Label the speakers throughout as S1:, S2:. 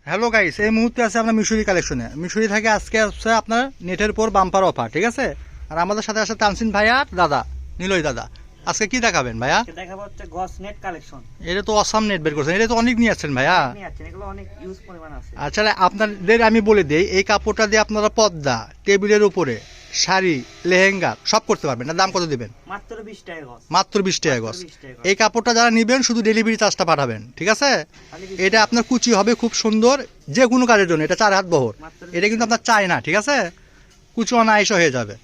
S1: Hello guys, এই মুহূর্তে আছে আমরা মিশরি কালেকশনে। মিশরি থেকে আজকে হচ্ছে আপনার নেটের উপর বাম্পার অফার, ঠিক আছে? আর আমাদের সাথে আছে তানসিন ভাইয়া আর দাদা নিলয় দাদা। আজকে কি দেখাবেন ভাইয়া?
S2: দেখাবো হচ্ছে গস নেট কালেকশন।
S1: এটা তো অসাম নেট বের করছেন, এটা তো অনেক নিয়ে আসছেন ভাইয়া।
S2: এগুলো অনেক ইউজ পরিমাণ আছে।
S1: আচ্ছা, আপনাদের আমি বলে দেই, এই কাপড়টা দিয়ে আপনারা পর্দা, টেবিলের উপরে, শাড়ি, লেহেঙ্গা সব করতে পারবেন। না দাম কত দিবেন?
S2: মাত্র 20 টাকা গস।
S1: মাত্র 20 টাকা গস। এই কাপড়টা যারা নেবেন শুধু ডেলিভারি চার্জটা পাঠাবেন, ঠিক আছে? এটা আপনার কুচি হবে খুব সুন্দর, যে কোনো কাজের জন্য। এটা 4 হাত বহর, এটা কিন্তু আপনার চাই না, ঠিক আছে? কুচি অনায়াস হয়ে যাবে।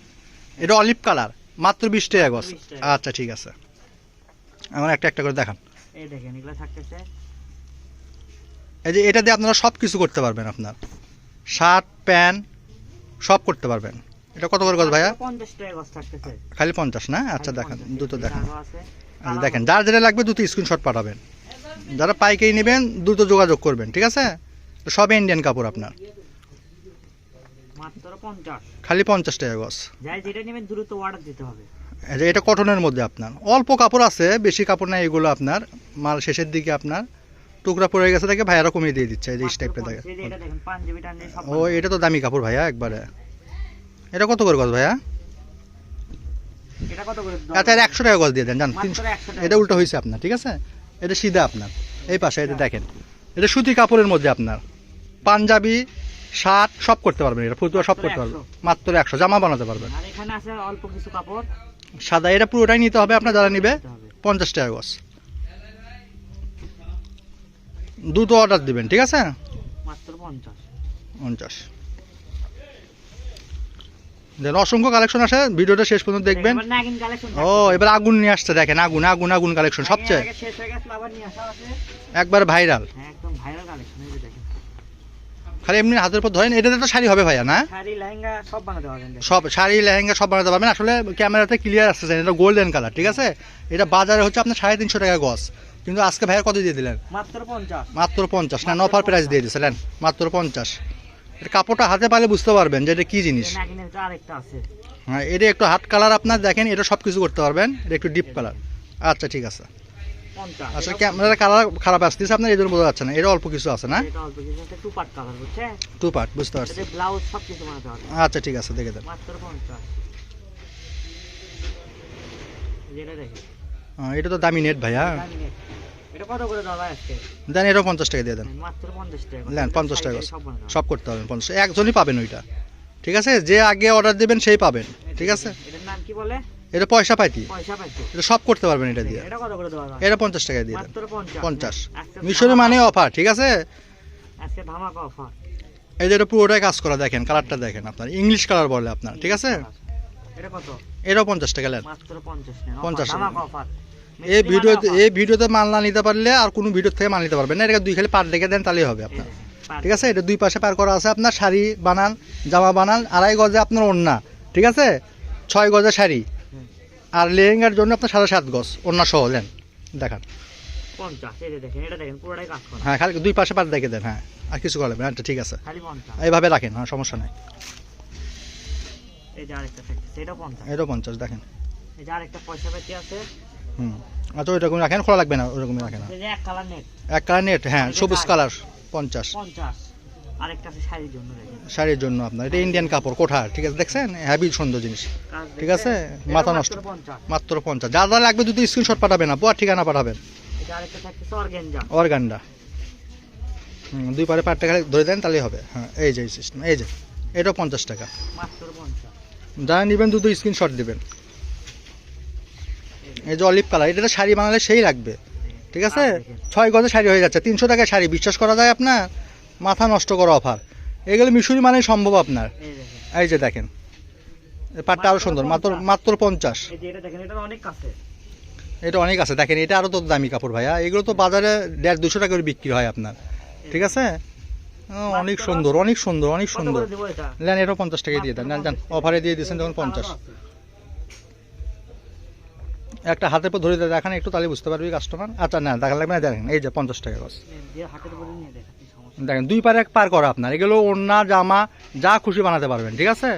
S1: এটা অলিভ কালার, মাত্র 20 টাকা গস। আচ্ছা ঠিক আছে, আমার একটা একটা করে দেখান।
S2: এই দেখেন এগুলা থাকতেছে,
S1: এই যে এটা দিয়ে আপনারা সব কিছু করতে পারবেন, আপনার শার্ট প্যান্ট সব করতে পারবেন। এটা কত করে গস ভাইয়া?
S2: 50 টাকা গস থাকতেছে।
S1: খালি 50 না? আচ্ছা দেখেন, দুটো দেখেন।
S2: আরো আছে।
S1: দেখেন, যার যেটা লাগবে দুটো স্ক্রিনশট পাঠাবেন। যারা পাইকারি নেবেন দ্রুত যোগাযোগ করবেন, ঠিক আছে? সব ইন্ডিয়ান কাপড় আপনার,
S2: মাত্র 50।
S1: খালি 50 টাকা গস।
S2: যাই যেটা নেবেন দ্রুত অর্ডার দিতে হবে।
S1: এই যে এটা কটনের মধ্যে আপনার অল্প কাপড় আছে, বেশি কাপড় নাই। এগুলো আপনার মাল শেষের দিকে আপনার টুকরা পড়ে গেছে, দেখে ভাইয়ারা কমিয়ে দিয়ে দিচ্ছে। এই যে টাইপটা দেখেন।
S2: এই যে এটা দেখেন পাঞ্জাবি টাঞ্জাবি সব।
S1: ও এটা তো দামি কাপড় ভাইয়া একবারে। এটা কত করে গস ভাইয়া?
S2: এটা কত করে?
S1: আচ্ছা 100 টাকা গস দিয়ে দেন, জান।
S2: মাত্র 100 টাকা।
S1: এটা উল্টো হয়েছে আপনার, ঠিক আছে? এটা সিধা আপনার এই পাশে। এটা দেখেন, এটা সুতি কাপড়ের মধ্যে আপনার পাঞ্জাবি শার্ট সব করতে পারবেন। এটা ফুতুয়া সব করতে পারবেন, মাত্র 100। জামা বানাতে পারবেন।
S2: আর এখানে আছে অল্প কিছু কাপড়
S1: সাদা, এটা পুরোটাই নিতে হবে আপনার। যারা নিবে 50 টাকা গস। দুটো অর্ডার দিবেন, ঠিক আছে?
S2: মাত্র 50।
S1: 50 দেন। অসংখ্য কালেকশন আছে, ভিডিওটা শেষ পর্যন্ত দেখবেন।
S2: এবার নাগিন কালেকশন।
S1: ও এবার আগুন নিয়ে আসছে, দেখেন আগুন আগুন আগুন কালেকশন সবচেয়ে
S2: শেষ হয়ে গেছে, আবার নিয়ে আসা আছে।
S1: একবার ভাইরাল।
S2: হ্যাঁ একদম ভাইরাল কালেকশন। এই যে দেখেন,
S1: খালি এমনি হাতের উপর ধরেন। এটাতে তো শাড়ি হবে ভাইয়া, না?
S2: শাড়ি লেহেঙ্গা সব বানাতে পারবেন।
S1: সব শাড়ি লেহেঙ্গা সব বানাতে পারবেন। আসলে ক্যামেরাতে ক্লিয়ার আসতেছে, এটা গোল্ডেন কালার, ঠিক আছে? এটা বাজারে হচ্ছে আপনার 350 টাকা গস, কিন্তু আজকে ভাইয়া কত দিয়ে দিলেন?
S2: মাত্র 50।
S1: মাত্র 50 না, অফার প্রাইস দিয়ে দিয়েছিলেন মাত্র 50। এটা কাপড়টা হাতে পালে বুঝতে পারবেন যে এটা কি জিনিস।
S2: নাগিনের তো আরেকটা আছে।
S1: হ্যাঁ, এটা একটু হাট কালার আপনার, দেখেন এটা সব কিছু করতে পারবেন। এটা একটু ডিপ কালার। আচ্ছা ঠিক আছে।
S2: 50।
S1: আচ্ছা ক্যামেরার কালার খারাপ আসতেছে আপনার, এই জন্য বোঝা যাচ্ছে না। এটা অল্প কিছু আছে না?
S2: এটা অল্প কিছু আছে, টু পার্ট কালার বুঝছেন?
S1: টু পার্ট, বুঝতে পারছি।
S2: এটা ব্লাউজ সব কিছু বানাতে পারবেন।
S1: আচ্ছা ঠিক আছে, দেখে দেন।
S2: মাত্র 50। যেটা দেখেন,
S1: এটা তো দামি নেট ভাইয়া।
S2: এটা কত করে দাও ভাই আজকে?
S1: দেন, এটাও 50 টাকা দিয়ে দেন।
S2: মাত্র 50 টাকা।
S1: নেন 50 টাকা গজ।
S2: সব বানাতে
S1: সব করতে পারবেন 50। একজনই পাবেন ওইটা, ঠিক আছে? যে আগে অর্ডার দেবেন সেই পাবেন, ঠিক আছে?
S2: এটার নাম কি বলে?
S1: এটা পয়সা পাইতি,
S2: পয়সা পাইছো।
S1: এটা সব করতে পারবেন এটা দিয়ে।
S2: এটা কত করে দাও ভাই?
S1: এটা 50 টাকা দিয়ে দেন।
S2: মাত্র 50।
S1: 50
S2: আজকে
S1: মিশরে মানে অফার, ঠিক আছে?
S2: আজকে ধামাকা অফার।
S1: এই যে এটা পুরোটাই কাজ করা, দেখেন কালারটা দেখেন আপনার, ইংলিশ কালার বলে আপনার, ঠিক আছে?
S2: এটা কত?
S1: এটাও 50 টাকা নেন।
S2: মাত্র 50 নেন।
S1: 50
S2: ধামাকা অফার।
S1: এই ভিডিওতে মাল না নিতে পারলে আর কোনো ভিডিও থেকে মাল নিতে পারবেন না। এটা দুই খালি পার রেখে দেন, তাহলেই হবে আপনার, ঠিক আছে? এটা দুই পাশে পার করা আছে আপনার। শাড়ি বানান, জামা বানান। 2.5 গজে আপনার ওড়না, ঠিক আছে? 6 গজে শাড়ি। আর লেহেঙ্গার জন্য আপনার 7.5 গজ ওড়না সহ নেন। দেখান
S2: 50। এই যে দেখেন, এটা দেখেন পুরোটাই কাজ করা।
S1: হ্যাঁ, খালি দুই পাশে পার রেখে দেন। হ্যাঁ, আর কিছু করবেন। আচ্ছা ঠিক আছে,
S2: খালি 50।
S1: এইভাবে রাখেন, হ্যাঁ সমস্যা নাই।
S2: এই যে আরেকটা থাকছে, এটাও 50।
S1: এটাও 50 দেখেন।
S2: এই যে আরেকটা পয়সা পেতে আছে।
S1: আচ্ছা ওইরকম রাখেন, খোলা লাগবে না, ওইরকমই রাখেন।
S2: এই যে এক কালার নেট।
S1: এক কালার নেট, হ্যাঁ সবুজ কালার 50।
S2: 50। আরেকটা আছে শাড়ির জন্য দেখেন।
S1: শাড়ির জন্য আপনার এটা ইন্ডিয়ান কাপড় কোঠার, ঠিক আছে? দেখছেন হেভি সুন্দর জিনিস,
S2: কাজ
S1: ঠিক আছে?
S2: দেখছেন?
S1: মাথা
S2: এটা
S1: নষ্ট।
S2: মাত্র 50।
S1: মাত্র 50। যা যা লাগবে দুটো স্ক্রিনশট পাঠাবেন, আপু আর ঠিকানা পাঠাবেন।
S2: এই যে আরেকটা থাকছে অর্গানজা।
S1: অর্গানডা। দুই পারে পাটটা খালি ধরে দেন, তাহলেই হবে। হ্যাঁ, এই যে সিস্টেম। এই যে এটাও 50 টাকা।
S2: মাত্র 50।
S1: যারা নেবেন দুটো স্ক্রিনশট দিবেন। এই যে অলিভ কালার, এটা শাড়ি বানালে সেই লাগবে, ঠিক আছে? 6 গজে শাড়ি হয়ে যাচ্ছে 300 টাকায় শাড়ি। বিশ্বাস করা যায় আপনার? মাথা নষ্ট করা অফার। এগুলো মিশরি মানে সম্ভব আপনার।
S2: এই দেখেন,
S1: এই যে দেখেন, এই পাটটা আরো সুন্দর, মাত্র 50।
S2: এই যে এটা দেখেন, এটা অনেক কাছে।
S1: এটা অনেক আছে, দেখেন এটা আরো তো দামি কাপড় ভাইয়া। এগুলো তো বাজারে 150-200 টাকা করে বিক্রি হয় আপনার, ঠিক আছে? অনেক সুন্দর, অনেক সুন্দর, অনেক
S2: কত
S1: সুন্দর।
S2: করে দেবো এটা?
S1: নেন, এটাও 50 টাকা দিয়ে দেন। নেন, অফারে দিয়ে দিয়েছেন তখন 50। একটা হাতের পর ধরে দেখান একটু, তাহলে বুঝতে পারবি কাস্টমার। আচ্ছা না দেখা লাগবে না, দেখেন এই যে 50 টাকা গজ।
S2: দিয়ে হাতের উপরে নিয়ে দেখাচ্ছি, সমস্যা
S1: দেখেন দুই পারে এক পার করা আপনার। এগুলো ওড়না জামা যা খুশি বানাতে পারবেন, ঠিক আছে?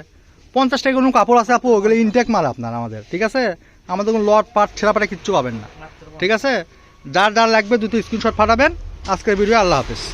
S1: 50 টাকা কোনো কাপড় আছে আপু, ওগুলো ইনটেক মাল আপনার আমাদের, ঠিক আছে? আমাদের কোনো লট পাট ছেঁড়া পাটা কিচ্ছু পাবেন না, ঠিক আছে? যার যার লাগবে দুটো স্ক্রিনশট পাঠাবেন। আজকের ভিডিও, আল্লাহ হাফেজ।